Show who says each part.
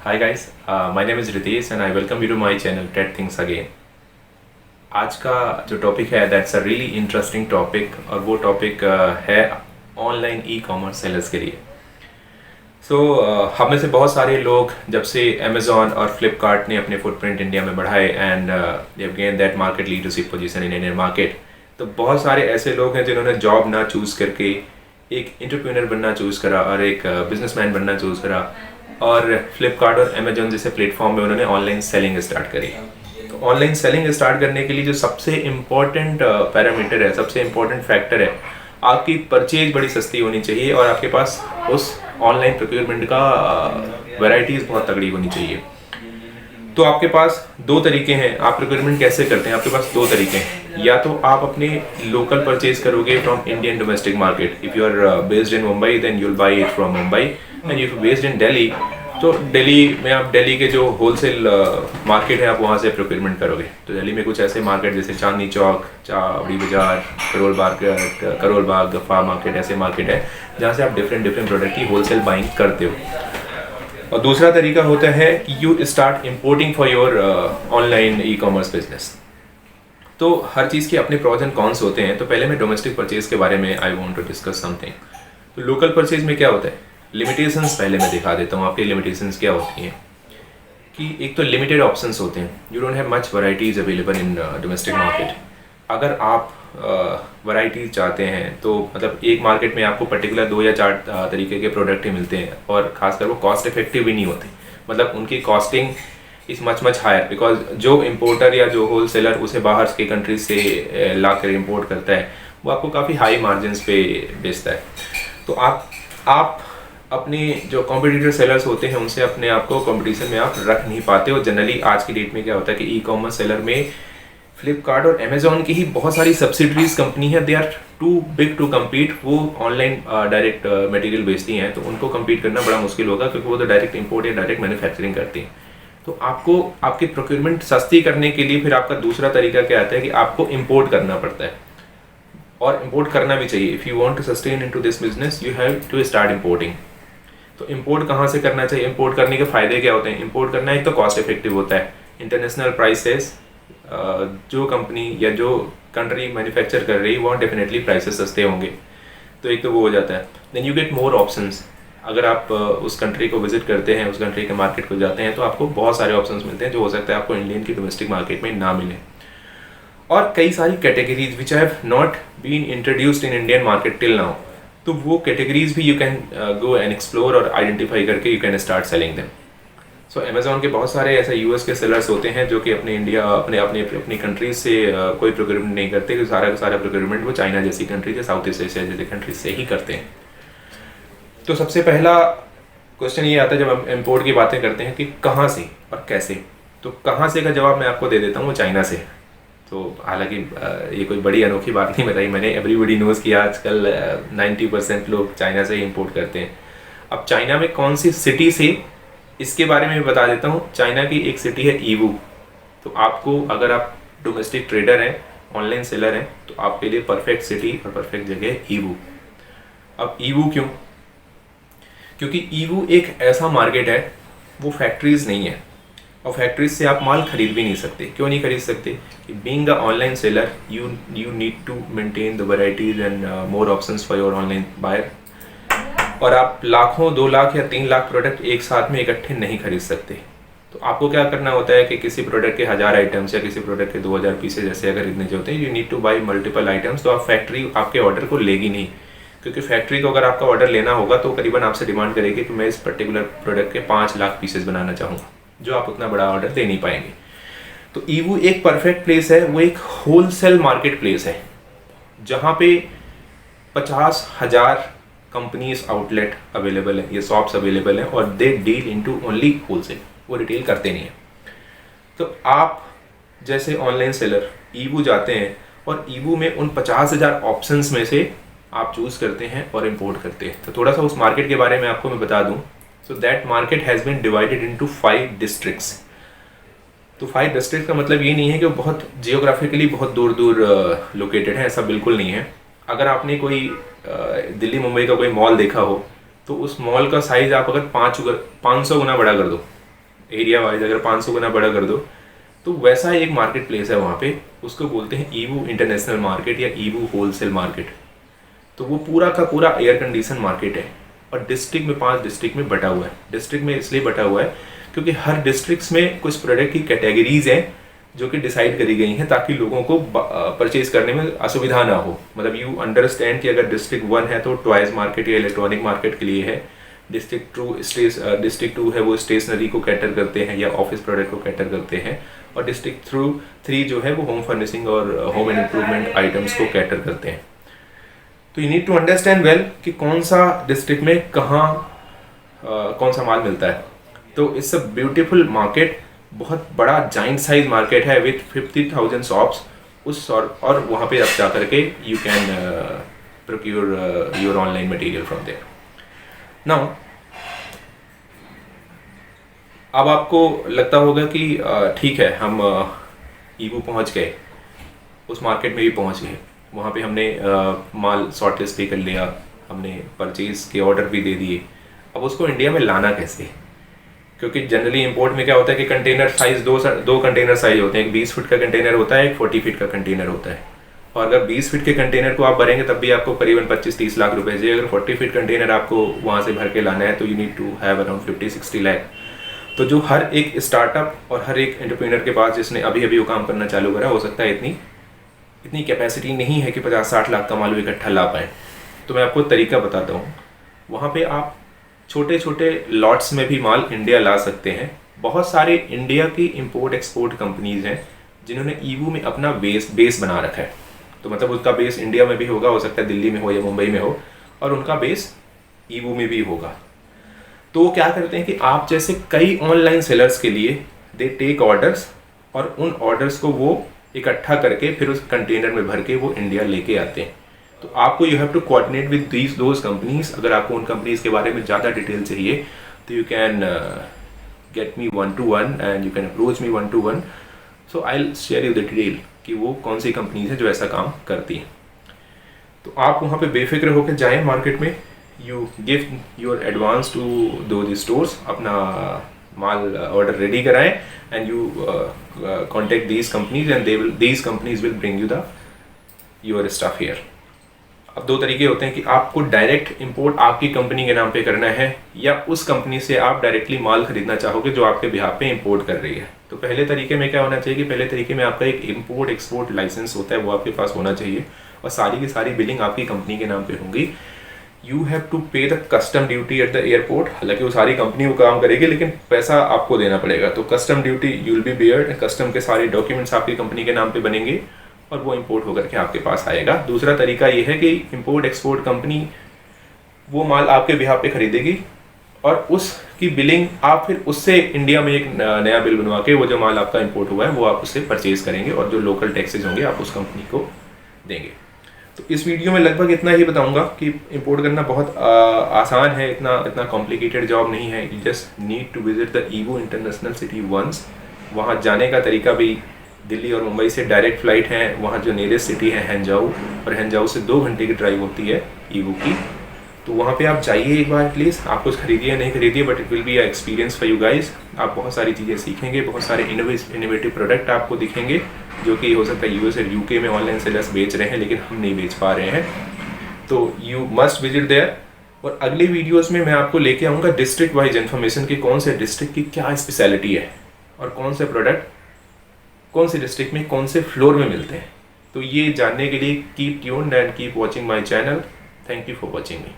Speaker 1: Hi guys, my name is Ritesh and I welcome you to my channel Ted Things Again. आज का जो topic है that's a really interesting topic और वो topic है online e commerce sellers के लिए। हम में से बहुत सारे लोग जब से अमेज़ॉन और फ्लिपकार्ट ने अपने फुटप्रिंट इंडिया में बढ़ाए and they have gain that market leadership position in Indian market, तो बहुत सारे ऐसे लोग हैं जिन्होंने जॉब ना चूज़ करके एक एंटरप्रेन्योर बनना चूज़ करा और एक बिजनेसमैन बनना चूज़ करा और फ्लिपकार्ट और अमेजोन जैसे प्लेटफॉर्म में उन्होंने ऑनलाइन सेलिंग स्टार्ट करी। तो ऑनलाइन सेलिंग स्टार्ट करने के लिए जो सबसे इम्पोर्टेंट पैरामीटर है, सबसे इम्पोर्टेंट फैक्टर है, आपकी परचेज बड़ी सस्ती होनी चाहिए और आपके पास उस ऑनलाइन प्रोक्योरमेंट का वैरायटीज़ बहुत तगड़ी होनी चाहिए। तो आपके पास दो तरीके हैं, आप प्रोक्योरमेंट कैसे करते हैं। आपके पास दो तरीके हैं, या तो आप अपने लोकल परचेज करोगे from Indian domestic market. If you are based in Mumbai then you'll buy it from Mumbai, and if based in Delhi तो दिल्ली में आप दिल्ली के जो होलसेल मार्केट है आप वहाँ से प्रोक्योरमेंट करोगे। तो दिल्ली में कुछ ऐसे मार्केट जैसे चांदनी चौक, चावड़ी बाजार, करोल बाग, गफ्फा मार्केट, ऐसे मार्केट है जहाँ से आप डिफरेंट प्रोडक्ट की होलसेल बाइंग करते हो। और दूसरा तरीका होता है कि you start importing for your online e commerce business. तो हर चीज़ के अपने प्रॉज एंड कॉन्स होते हैं। तो पहले मैं डोमेस्टिक परचेज के बारे में I want to discuss something. तो लोकल परचेज में क्या होता है, लिमिटेशंस पहले मैं दिखा देता हूँ आपकी लिमिटेशंस क्या होती हैं। कि एक तो लिमिटेड ऑप्शंस होते हैं, you don't have much varieties available in domestic market. अगर आप वैरायटीज़ चाहते हैं तो मतलब एक मार्केट में आपको पर्टिकुलर 2 या 4 तरीके के प्रोडक्ट ही मिलते हैं और खासकर वो कॉस्ट इफेक्टिव भी नहीं होते। मतलब उनकी costing is much higher because जो इम्पोर्टर या जो होलसेलर उसे बाहर के कंट्रीज से ला कर इम्पोर्ट करता है वो आपको काफ़ी हाई मार्जिनस पे बेचता है। तो आप अपने जो कॉम्पिटिटर सेलर्स होते हैं उनसे अपने आप को कंपटीशन में आप रख नहीं पाते हो। जनरली आज की डेट में क्या होता है कि ई कॉमर्स सेलर में फ्लिपकार्ट और अमेजोन की ही बहुत सारी सब्सिडरीज कंपनी है, they are too big to compete. वो ऑनलाइन डायरेक्ट मटेरियल बेचती हैं तो उनको कम्पीट करना बड़ा मुश्किल होगा क्योंकि वो तो डायरेक्ट इंपोर्ट या डायरेक्ट मैन्युफैक्चरिंग करती हैं। तो आपको आपकी प्रोक्योरमेंट सस्ती करने के लिए फिर आपका दूसरा तरीका क्या आता है कि आपको इम्पोर्ट करना पड़ता है और इम्पोर्ट करना भी चाहिए। If you want to sustain into this business you have to start importing. तो इंपोर्ट कहाँ से करना चाहिए, इंपोर्ट करने के फ़ायदे क्या होते हैं। इंपोर्ट करना एक तो कॉस्ट इफेक्टिव होता है, इंटरनेशनल प्राइसेस जो कंपनी या जो कंट्री मैन्युफैक्चर कर रही है वहाँ डेफिनेटली प्राइसेस सस्ते होंगे, तो एक तो वो हो जाता है। Then you get more options. अगर आप उस कंट्री को विजिट करते हैं, उस कंट्री के मार्केट को जाते हैं तो आपको बहुत सारे ऑप्शंस मिलते हैं जो हो सकता है आपको इंडियन की डोमेस्टिक मार्केट में ना मिले। और कई सारी categories which have not been introduced in Indian market till now, तो वो कैटेगरीज भी you can go and explore और आइडेंटिफाई करके you can start selling them. So Amazon के बहुत सारे ऐसे यूएस के सेलर्स होते हैं जो कि अपने इंडिया अपनी कंट्रीज से कोई प्रोक्योरमेंट नहीं करते, कि सारा प्रोक्योरमेंट वो चाइना जैसी कंट्री से, साउथ ईस्ट एशिया जैसी कंट्रीज से ही करते हैं। तो सबसे पहला क्वेश्चन ये आता है जब हम इम्पोर्ट की बातें करते हैं कि कहाँ से और कैसे। तो कहाँ से का जवाब मैं आपको दे देता हूँ, वो चाइना से। तो हालांकि ये कोई बड़ी अनोखी बात नहीं बताई मैंने, एवरीबडी नोज़ कि आजकल 90% लोग चाइना से ही इंपोर्ट करते हैं। अब चाइना में कौन सी सिटी से, इसके बारे में बता देता हूँ। चाइना की एक सिटी है ईवू। तो आपको अगर आप डोमेस्टिक ट्रेडर हैं, ऑनलाइन सेलर हैं, तो आपके लिए परफेक्ट सिटी और परफेक्ट जगह है ईवू। अब ईवू क्यों, क्योंकि ईवू एक ऐसा मार्केट है, वो फैक्ट्रीज नहीं है और फैक्ट्रीज से आप माल खरीद भी नहीं सकते। क्यों नहीं खरीद सकते कि being a online seller you need to maintain the varieties and more options for your online buyer. और आप लाखों, 2 लाख या 3 लाख प्रोडक्ट एक साथ में इकट्ठे नहीं खरीद सकते। तो आपको क्या करना होता है कि किसी प्रोडक्ट के 1000 आइटम्स या किसी प्रोडक्ट के 2000 पीसेज जैसे अगर खरीदने जो होते हैं, you need two by multiple items. तो आप फैक्ट्री आपके ऑर्डर को लेगी नहीं, क्योंकि फैक्ट्री को अगर आपका ऑर्डर लेना होगा तो करीबन आपसे डिमांड करेगी कि मैं इस पर्टिकुलर प्रोडक्ट के 5 लाख पीसेज बनाना चाहूँगा, जो आप उतना बड़ा ऑर्डर दे नहीं पाएंगे। तो ईवू एक परफेक्ट प्लेस है, वो एक होलसेल मार्केट प्लेस है जहाँ पे 50,000 कंपनीज आउटलेट अवेलेबल है, ये शॉप्स अवेलेबल हैं और they deal into only wholesale, वो रिटेल करते नहीं है। तो आप जैसे ऑनलाइन सेलर ईवू जाते हैं और ईवू में उन 50,000 ऑप्शंस में से आप चूज़ करते हैं और इम्पोर्ट करते हैं। तो थोड़ा सा उस मार्केट के बारे में आपको मैं बता दूँ। So that market has been divided into 5 districts. तो 5 डिस्ट्रिक्ट का मतलब ये नहीं है कि वो बहुत जियोग्राफिकली बहुत दूर दूर लोकेटेड है, ऐसा बिल्कुल नहीं है। अगर आपने कोई दिल्ली मुंबई का कोई मॉल देखा हो तो उस मॉल का साइज़ आप अगर 500 गुना बड़ा कर दो एरिया वाइज अगर 500 गुना बड़ा कर दो, तो वैसा एक मार्केट प्लेस है वहाँ पे, उसको बोलते हैं ईवू इंटरनेशनल मार्केट या ईवू होलसेल मार्केट। तो वो पूरा का पूरा एयर कंडीशन मार्केट है और डिस्ट्रिक्ट में 5 डिस्ट्रिक्ट में बटा हुआ है। डिस्ट्रिक्ट में इसलिए बटा हुआ है क्योंकि हर डिस्ट्रिक्ट में कुछ प्रोडक्ट की कैटेगरीज हैं जो कि डिसाइड करी गई हैं ताकि लोगों को परचेज करने में असुविधा ना हो। मतलब यू अंडरस्टैंड कि अगर डिस्ट्रिक्ट 1 है तो टॉयज मार्केट या इलेक्ट्रॉनिक मार्केट के लिए है, डिस्ट्रिक्ट 2 है वो स्टेशनरी को कैटर करते हैं या ऑफिस प्रोडक्ट को कैटर करते हैं, और डिस्ट्रिक्ट 3 जो है वो होम फर्निशिंग और होम एंड इम्प्रूवमेंट आइटम्स को कैटर करते हैं। तो you need to understand well कि कौन सा डिस्ट्रिक्ट में कहाँ कौन सा माल मिलता है। तो इट्स अ ब्यूटीफुल मार्केट, बहुत बड़ा जाइंट साइज मार्केट है विथ 50,000 शॉप्स। और वहाँ पे आप जा करके you can procure your online material from there. Now अब आपको लगता होगा कि ठीक है, हम ईवू पहुँच गए, उस मार्केट में भी पहुँच गए, वहाँ पे हमने माल शॉर्टलिस्ट भी कर लिया, हमने परचेज के ऑर्डर भी दे दिए, अब उसको इंडिया में लाना कैसे? क्योंकि जनरली इंपोर्ट में क्या होता है कि कंटेनर साइज दो कंटेनर साइज होते हैं, एक 20 फीट का कंटेनर होता है, एक 40 फीट का कंटेनर होता है। और अगर 20 फीट के कंटेनर को आप भरेंगे तब भी आपको करीबन 25-30 लाख रुपए चाहिए। अगर 40 फीट कंटेनर आपको वहाँ से भर के लाना है तो you need to have around 50-60 lakh. तो जो हर एक स्टार्टअप और हर एक एंटरप्रेन्योर के पास जिसने अभी अभी वो काम करना चालू करा, हो सकता है इतनी कैपेसिटी नहीं है कि 50-60 लाख का माल इकट्ठा ला पाए। तो मैं आपको तरीका बताता हूँ। वहाँ पे आप छोटे छोटे लॉट्स में भी माल इंडिया ला सकते हैं। बहुत सारे इंडिया की इंपोर्ट एक्सपोर्ट कंपनीज हैं जिन्होंने ईवू में अपना बेस बना रखा है। तो मतलब उसका बेस इंडिया में भी होगा, हो सकता है दिल्ली में हो या मुंबई में हो, और उनका बेस ईवू में भी होगा। तो वो क्या करते हैं कि आप जैसे कई ऑनलाइन सेलर्स के लिए दे टेक ऑर्डर्स, और उन ऑर्डर्स को वो इकट्ठा करके फिर उस कंटेनर में भर के वो इंडिया लेके आते हैं। तो आपको you have to coordinate with those companies. अगर आपको उन कंपनीज के बारे में ज़्यादा डिटेल चाहिए तो you can get me 1-to-1 and you can approach me 1-to-1। So I will share you the detail कि वो कौन सी कंपनीज हैं जो ऐसा काम करती हैं। तो आप वहाँ पे बेफिक्र होकर जाएं मार्केट में, you give your advance to दो स्टोर्स, अपना माल ऑर्डर रेडी कराएं and you contact these companies and these companies will bring you the your stuff here. अब 2 तरीके होते हैं कि आपको डायरेक्ट इंपोर्ट आपकी कंपनी के नाम पे करना है, या उस कंपनी से आप डायरेक्टली माल खरीदना चाहोगे जो आपके बिहाफ पे इंपोर्ट कर रही है। तो पहले तरीके में क्या होना चाहिए कि पहले तरीके में आपका एक इंपोर्ट एक्सपोर्ट लाइसेंस होता है, वो आपके पास होना चाहिए, और सारी की सारी बिलिंग आपकी कंपनी के नाम पे होंगी। यू हैव टू पे the custom duty at the airport. हालांकि वो सारी कंपनी वो काम करेगी लेकिन पैसा आपको देना पड़ेगा। तो custom duty you will be beard, custom के सारे डॉक्यूमेंट्स आपकी कंपनी के नाम पे बनेंगे और वो इंपोर्ट होकर के आपके पास आएगा। दूसरा तरीका ये है कि इंपोर्ट एक्सपोर्ट कंपनी वो माल आपके बिहाफ पे खरीदेगी और उसकी बिलिंग आप फिर उससे इंडिया में एक नया बिल बनवा के वो जो माल आपका इंपोर्ट हुआ है वो आप उससे परचेज करेंगे, और जो लोकल टैक्सेज होंगे आप उस कंपनी को देंगे। तो इस वीडियो में लगभग इतना ही बताऊंगा कि इंपोर्ट करना बहुत आसान है, इतना कॉम्प्लिकेटेड जॉब नहीं है। You just need to visit the Yiwu international city once. वहाँ जाने का तरीका भी दिल्ली और मुंबई से डायरेक्ट फ्लाइट है। वहाँ जो नियरेस्ट सिटी है हैंजाऊ, और हैंजाऊ से 2 घंटे की ड्राइव होती है ईवू की। तो वहाँ पे आप जाइए एक बार प्लीज़। आप कुछ खरीदिए या नहीं खरीदिए, but it will be a experience for you guys. आप बहुत सारी चीज़ें सीखेंगे, बहुत सारे इनोवेटिव प्रोडक्ट आपको दिखेंगे जो कि हो सकता है यूएस और यूके में ऑनलाइन सेलर्स बेच रहे हैं लेकिन हम नहीं बेच पा रहे हैं। तो यू मस्ट विजिट देयर। और अगले वीडियोज़ में मैं आपको लेके आऊँगा डिस्ट्रिक्ट वाइज इन्फॉर्मेशन की, कौन से डिस्ट्रिक्ट की क्या स्पेशलिटी है और कौन से प्रोडक्ट कौन से डिस्ट्रिक्ट में कौन से फ्लोर में मिलते हैं। तो ये जानने के लिए keep tuned and keep watching my channel. Thank you for watching me.